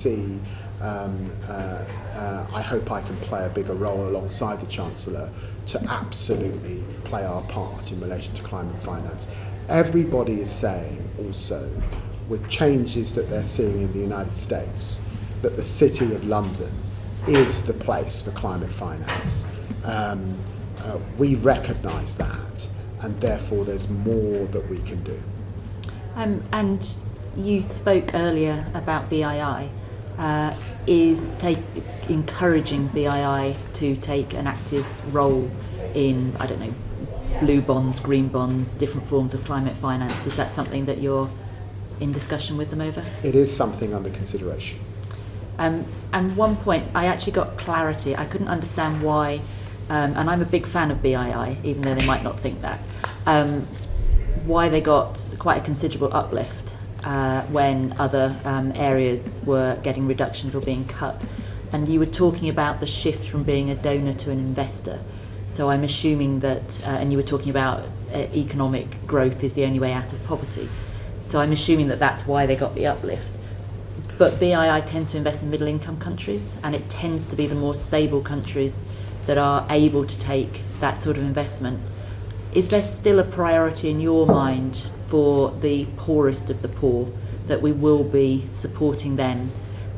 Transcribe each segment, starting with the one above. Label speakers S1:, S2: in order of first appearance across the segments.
S1: see, I hope I can play a bigger role alongside the Chancellor to absolutely play our part in relation to climate finance. Everybody is saying also, with changes that they're seeing in the United States, that the City of London is the place for climate finance. We recognise that, and therefore there's more that we can do.
S2: And you spoke earlier about BII. Is encouraging BII to take an active role in, I don't know, blue bonds, green bonds, different forms of climate finance? Is that something that you're in discussion with them over?
S1: It is something under consideration.
S2: And one point, I actually got clarity. I couldn't understand why, and I'm a big fan of BII, even though they might not think that, why they got quite a considerable uplift when other areas were getting reductions or being cut. And you were talking about the shift from being a donor to an investor. So I'm assuming that, and you were talking about economic growth is the only way out of poverty. So I'm assuming that that's why they got the uplift. But BII tends to invest in middle income countries, and it tends to be the more stable countries that are able to take that sort of investment. Is there still a priority in your mind for the poorest of the poor, that we will be supporting them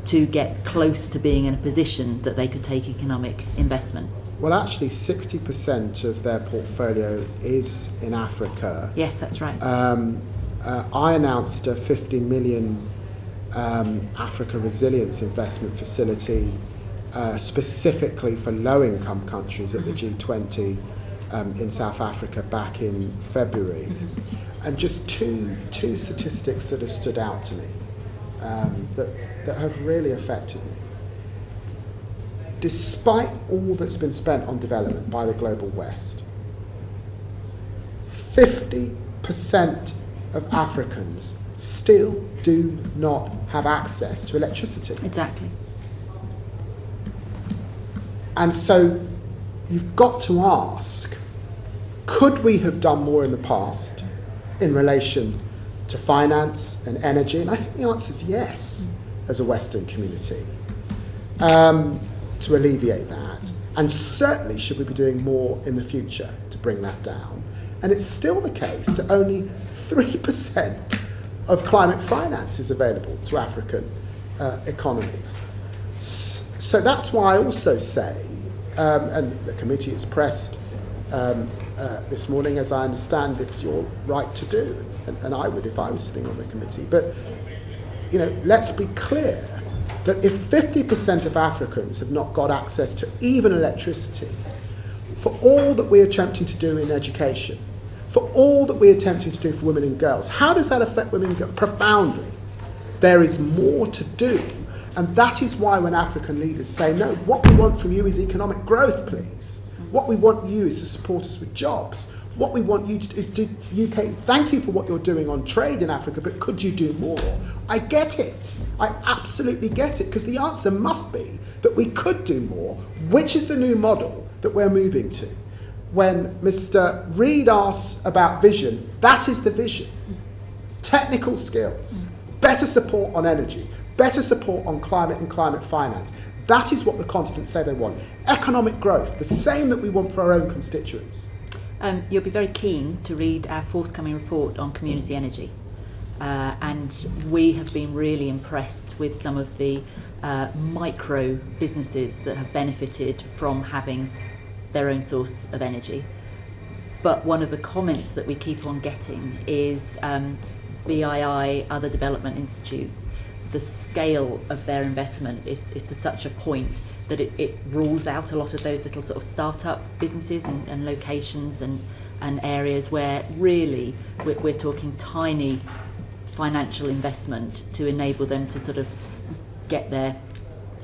S2: to get close to being in a position that they could take economic investment?
S1: Well, actually 60% of their portfolio is in Africa.
S2: Yes, that's right.
S1: I announced a 50 million Africa Resilience Investment Facility specifically for low-income countries at the G20 in South Africa back in February. And just two statistics that have stood out to me that have really affected me. Despite all that's been spent on development by the global West, 50% of Africans still do not have access to electricity.
S2: Exactly.
S1: And so you've got to ask, could we have done more in the past in relation to finance and energy? And I think the answer is yes, as a Western community, to alleviate that. And certainly should we be doing more in the future to bring that down. And it's still the case that only 3% of climate finance is available to African economies. So that's why I also say, and the committee is pressed this morning, as I understand it's your right to do, and I would if I was sitting on the committee. But you know, let's be clear that if 50% of Africans have not got access to even electricity, for all that we're attempting to do in education, for all that we're attempting to do for women and girls, how does that affect women and girls? Profoundly. There is more to do, and that is why when African leaders say, no, what we want from you is economic growth, please. What we want you is to support us with jobs. What we want you to do is do UK, thank you for what you're doing on trade in Africa, but could you do more? I get it. I absolutely get it, because the answer must be that we could do more, which is the new model that we're moving to. When Mr. Reid asks about vision, that is the vision. Technical skills, better support on energy, better support on climate and climate finance. That is what the continent say they want. Economic growth, the same that we want for our own constituents.
S2: You'll be very keen to read our forthcoming report on community energy. And we have been really impressed with some of the micro businesses that have benefited from having their own source of energy. But one of the comments that we keep on getting is BII, other development institutes, the scale of their investment is to such a point that it rules out a lot of those little sort of start-up businesses and locations and areas where really we're talking tiny financial investment to enable them to sort of get their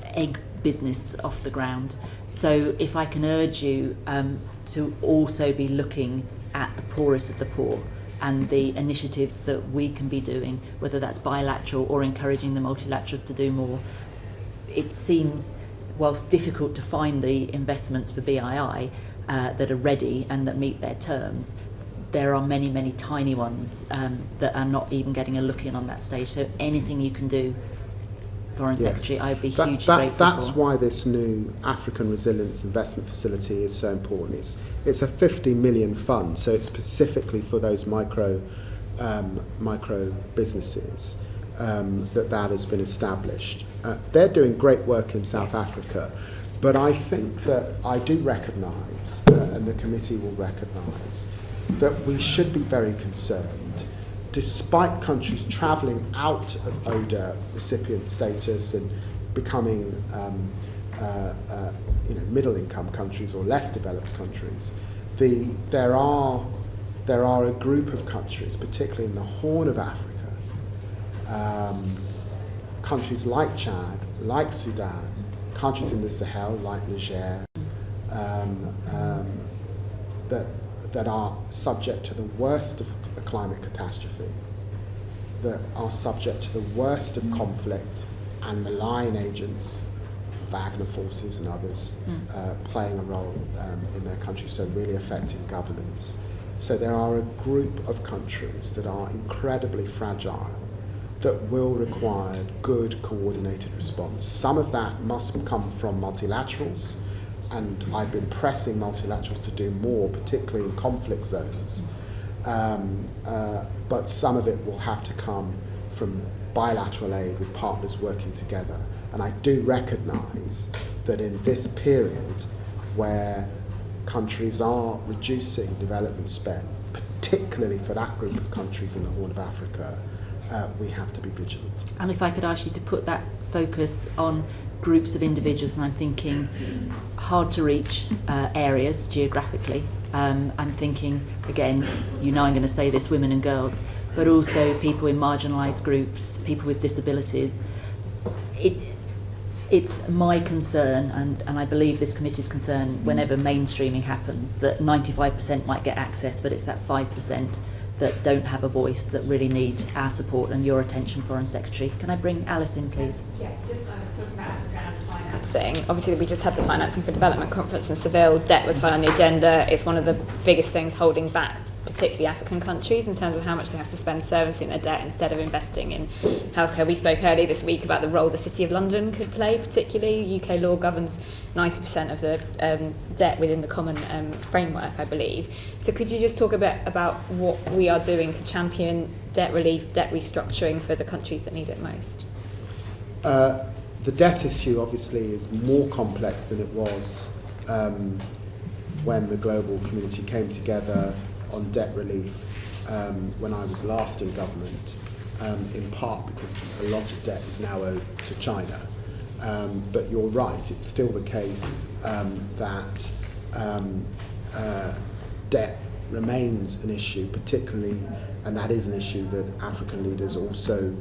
S2: egg business off the ground. So if I can urge you to also be looking at the poorest of the poor and the initiatives that we can be doing, whether that's bilateral or encouraging the multilaterals to do more. It seems, whilst difficult to find the investments for BII that are ready and that meet their terms, there are many, many tiny ones that are not even getting a look in on that stage. So anything you can do Foreign Secretary, I'd be hugely grateful
S1: That's
S2: for.
S1: why this new African Resilience Investment Facility is so important. It's a 50 million fund, so it's specifically for those micro businesses that has been established. They're doing great work in South Africa, but I think that I do recognise, and the committee will recognise, that we should be very concerned, despite countries travelling out of ODA recipient status and becoming middle-income countries or less developed countries. There are a group of countries, particularly in the Horn of Africa, countries like Chad, like Sudan, countries in the Sahel like Niger, that are subject to the worst of the climate catastrophe, that are subject to the worst of conflict and malign agents, Wagner forces and others, playing a role in their countries, so really affecting governance. So there are a group of countries that are incredibly fragile, that will require good coordinated response. Some of that must come from multilaterals, and I've been pressing multilaterals to do more, particularly in conflict zones. But some of it will have to come from bilateral aid with partners working together. And I do recognise that in this period where countries are reducing development spend, particularly for that group of countries in the Horn of Africa, we have to be vigilant.
S2: And if I could ask you to put that focus on groups of individuals, and I'm thinking hard to reach areas geographically. I'm thinking, again, I'm going to say this, women and girls, but also people in marginalised groups, people with disabilities. It's my concern, and I believe this committee's concern, whenever mainstreaming happens, that 95% might get access, but it's that 5% that don't have a voice that really need our support and your attention, Foreign Secretary. Can I bring Alice in, please?
S3: Yes, just talking about African financing. Obviously, we just had the Financing for Development conference in Seville. Debt was high on the agenda. It's one of the biggest things holding back particularly African countries in terms of how much they have to spend servicing their debt instead of investing in healthcare. We spoke earlier this week about the role the City of London could play, particularly. UK law governs 90% of the debt within the common framework, I believe. So could you just talk a bit about what we are doing to champion debt relief, debt restructuring for the countries that need it most?
S1: The debt issue obviously is more complex than it was when the global community came together on debt relief when I was last in government, in part because a lot of debt is now owed to China. But you're right, it's still the case that debt remains an issue, particularly, and that is an issue that African leaders also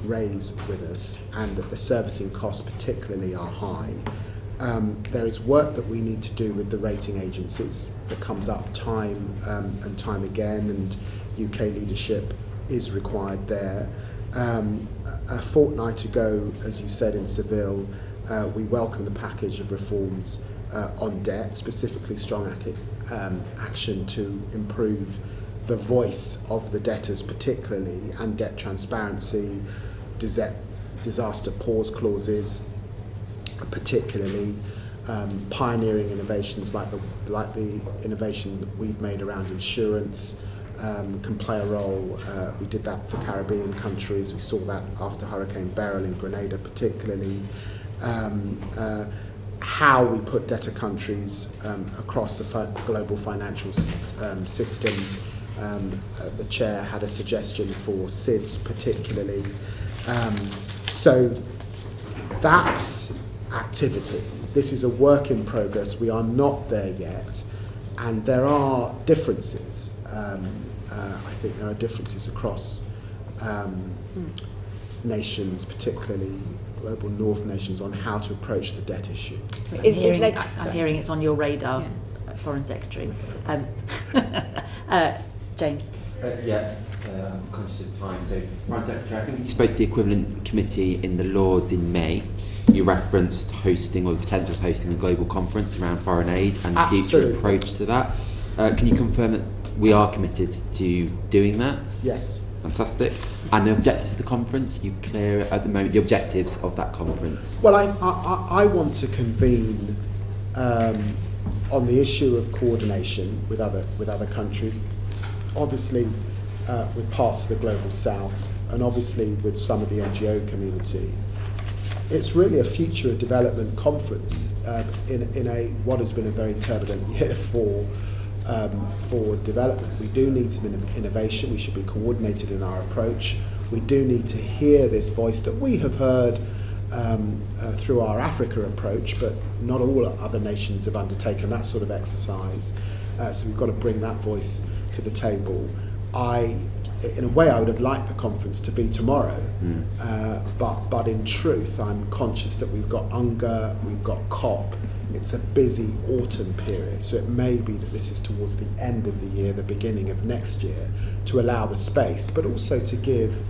S1: raise with us, and that the servicing costs particularly are high. There is work that we need to do with the rating agencies that comes up time and time again, and UK leadership is required there. A fortnight ago, as you said in Seville, we welcomed the package of reforms on debt, specifically strong action to improve the voice of the debtors particularly, and debt transparency, disaster pause clauses particularly, pioneering innovations like the innovation that we've made around insurance can play a role. We did that for Caribbean countries. We saw that after Hurricane Beryl in Grenada particularly. How we put debtor countries across the global financial system. The chair had a suggestion for SIDS particularly. So that's activity. This is a work in progress. We are not there yet, and there are differences. I think there are differences across nations, particularly global north nations, on how to approach the debt issue.
S2: I'm hearing it's on your radar, Foreign Secretary. James.
S4: I'm conscious of time. So, Foreign Secretary, I think you spoke to the equivalent committee in the Lords in May. You referenced hosting, or the potential of hosting, a global conference around foreign aid and the future approach to that. Can you confirm that we are committed to doing that?
S1: Yes.
S4: Fantastic. And the objectives of the conference, you clear at the moment the objectives of that conference?
S1: Well, I want to convene on the issue of coordination with other countries, obviously with parts of the global south, and obviously with some of the NGO community. It's really a future of development conference in what has been a very turbulent year for development. We do need some innovation. We should be coordinated in our approach. We do need to hear this voice that we have heard through our Africa approach, but not all other nations have undertaken that sort of exercise. So we've got to bring that voice to the table. In a way, I would have liked the conference to be tomorrow, but in truth, I'm conscious that we've got UNGA, we've got COP. It's a busy autumn period, so it may be that this is towards the end of the year, the beginning of next year, to allow the space, but also to give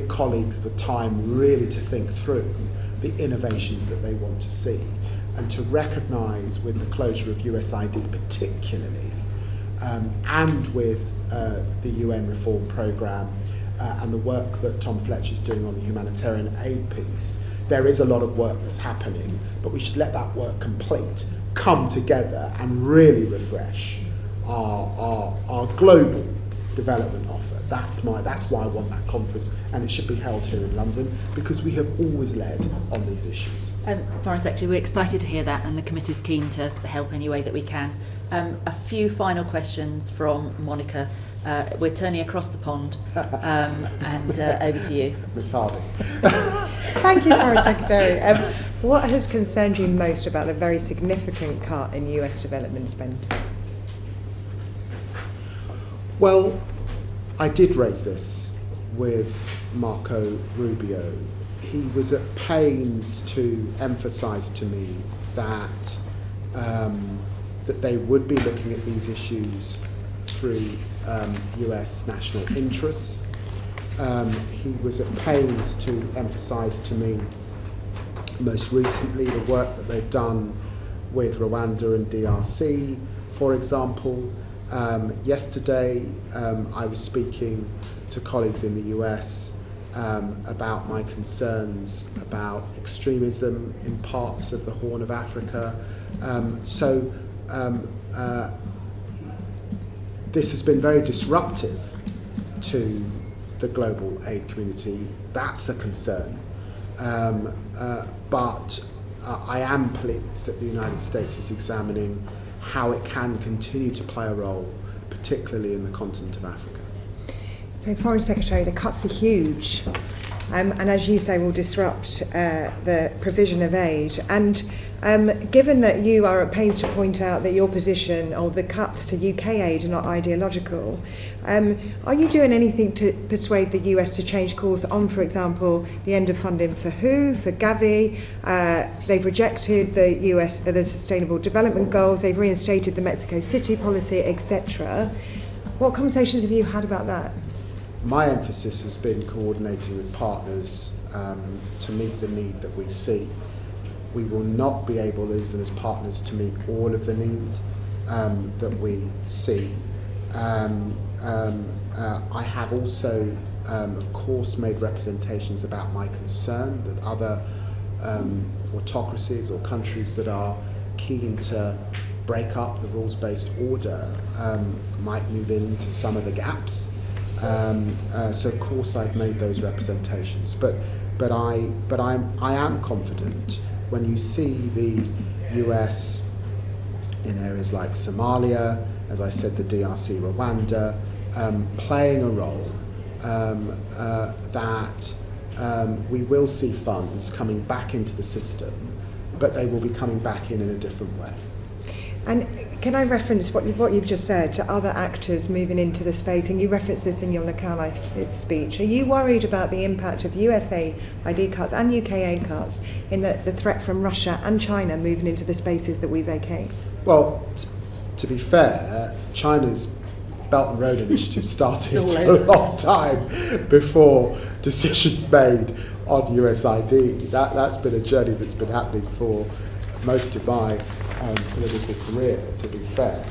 S1: colleagues the time really to think through the innovations that they want to see, and to recognise with the closure of USAID particularly, and with the UN reform programme and the work that Tom Fletcher's doing on the humanitarian aid piece, there is a lot of work that's happening, but we should let that work complete, come together and really refresh our global development offer. That's why I want that conference, and it should be held here in London, because we have always led on these issues.
S2: Foreign Secretary, we're excited to hear that, and the committee's keen to help any way that we can. A few final questions from Monica. We're turning across the pond, and over to you.
S1: Ms. Harding.
S5: Thank you, Foreign Secretary. What has concerned you most about the very significant cut in US development spend?
S1: Well, I did raise this with Marco Rubio. He was at pains to emphasise to me that that they would be looking at these issues through US national interests. He was at pains to emphasise to me most recently the work that they've done with Rwanda and DRC, for example. Yesterday I was speaking to colleagues in the US about my concerns about extremism in parts of the Horn of Africa. This has been very disruptive to the global aid community. That's a concern. But I am pleased that the United States is examining how it can continue to play a role, particularly in the continent of Africa.
S5: So, Foreign Secretary, the cuts are huge, and as you say, will disrupt the provision of aid. And given that you are at pains to point out that your position or the cuts to UK aid are not ideological, are you doing anything to persuade the US to change course on, for example, the end of funding for 𝗚, for Gavi? They've rejected the US the Sustainable Development Goals. They've reinstated the Mexico City policy, etc. What conversations have you had about that?
S1: My emphasis has been coordinating with partners to meet the need that we see. We will not be able, even as partners, to meet all of the need that we see. I have also, of course, made representations about my concern that other autocracies or countries that are keen to break up the rules-based order might move into some of the gaps. So of course I've made those representations, but I am confident when you see the US in areas like Somalia, as I said, the DRC, Rwanda, playing a role, that we will see funds coming back into the system, but they will be coming back in a different way.
S5: And can I reference what you've just said to other actors moving into the space? And you referenced this in your 𝗚𝗃𝗏 speech. Are you worried about the impact of USAID cuts and UKAID cuts in the threat from Russia and China moving into the spaces that we vacate?
S1: Well, to be fair, China's Belt and Road Initiative started a long time before decisions made on USAID. That's been a journey that's been happening for most of my political career, to be fair.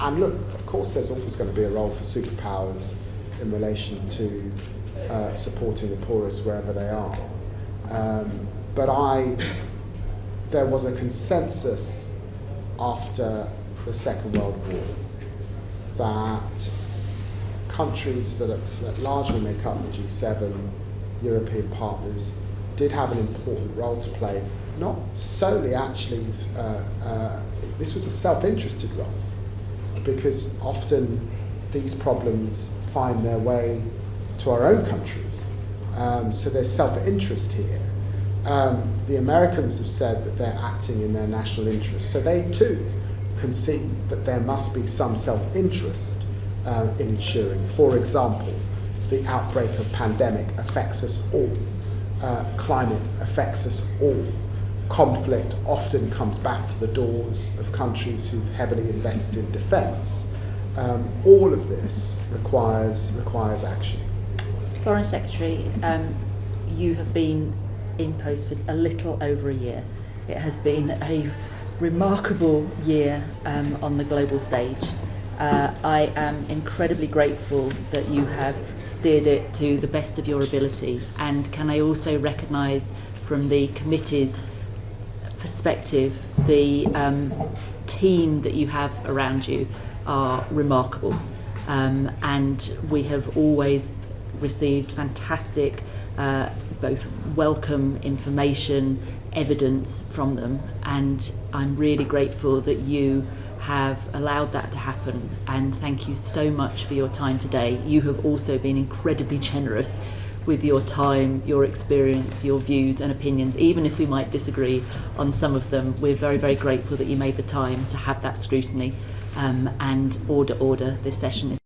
S1: And look, of course, there's always going to be a role for superpowers in relation to supporting the poorest wherever they are. There was a consensus after the Second World War that countries that largely make up the G7, European partners, did have an important role to play. Not solely, actually, this was a self-interested role, because often these problems find their way to our own countries. So there's self-interest here. The Americans have said that they're acting in their national interest, so they too concede that there must be some self-interest in ensuring, for example, the outbreak of pandemic affects us all, climate affects us all, conflict often comes back to the doors of countries who've heavily invested in defence. All of this requires action.
S2: Foreign Secretary, you have been in post for a little over a year. It has been a remarkable year on the global stage. I am incredibly grateful that you have steered it to the best of your ability, and can I also recognise from the committee's perspective the team that you have around you are remarkable, and we have always received fantastic both welcome information, evidence from them, and I'm really grateful that you have allowed that to happen, and thank you so much for your time today. You have also been incredibly generous with your time, your experience, your views and opinions. Even if we might disagree on some of them, we're very, very grateful that you made the time to have that scrutiny. And order, this session is